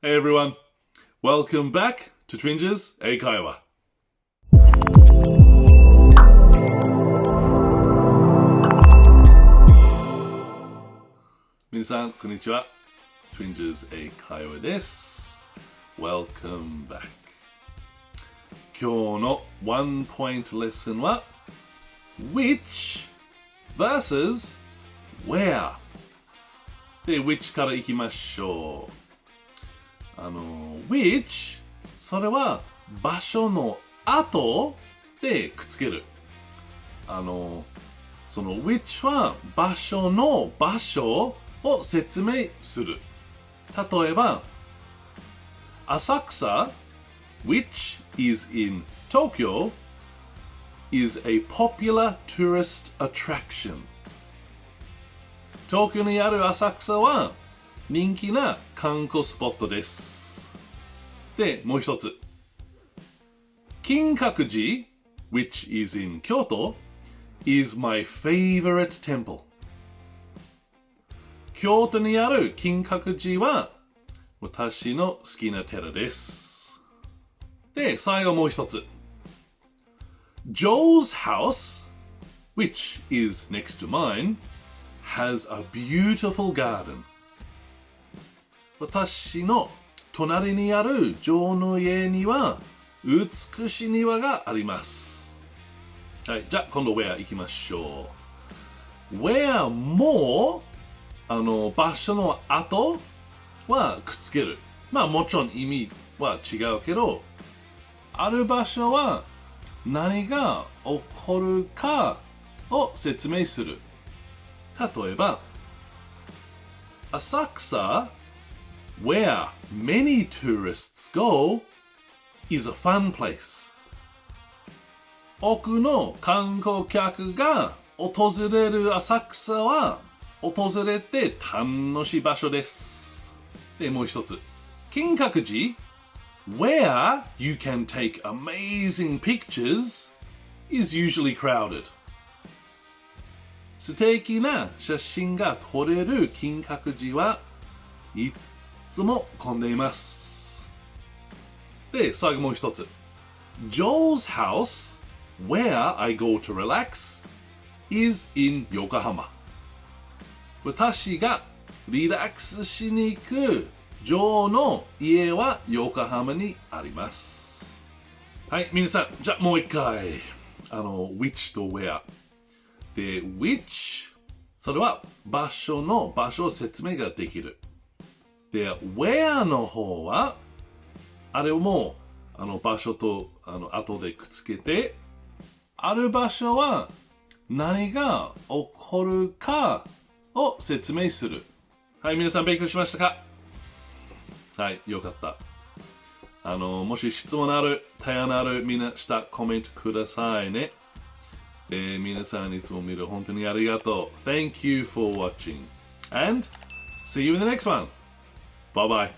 Hey everyone, welcome back to Twinges 英会話。皆さん、こんにちは。Twinges 英会話です。Welcome back。今日のワンポイントレッスンは Which versus Where で Which からいきましょう。which それは場所の後でくっつける。その which は場所の場所を説明する。例えば、浅草 which is in Tokyo is a popular tourist attraction。東京にある浅草は人気な観光スポットです。で、もう一つ。金閣寺 which is in Kyoto is my favorite temple。京都にある金閣寺は私の好きな寺です。で、最後もう一つ。Joe's house which is next to mine has a beautiful garden。私の隣にあるジョーの家には美しい庭があります。はい、じゃあ今度 Where 行きましょう。Where も場所の後はくっつける。まあもちろん意味は違うけど、ある場所は何が起こるかを説明する。例えば、浅草Where many tourists go is a fun place。多くの観光客が訪れる浅草は訪れて楽しい場所です。で、もう一つ。金閣寺 Where you can take amazing pictures is usually crowded。素敵な写真が撮れる金閣寺はいつも混んでいます。で、最後もう一つ。Joe's house, where I go to relax, is in 横浜。私がリラックスしに行くジョーの家は横浜にあります。はい、皆さん、じゃあもう一回。which と where。で、which、それは場所説明ができる。で、where の方は、あれをもう、場所と、後でくっつけて、ある場所は何が起こるかを説明する。はい、皆さん勉強しましたか？はい、よかった。もし質問ある、提案ある、みんな下コメントくださいね。皆さんいつも見る本当にありがとう。Thank you for watching. And see you in the next one. Bye bye.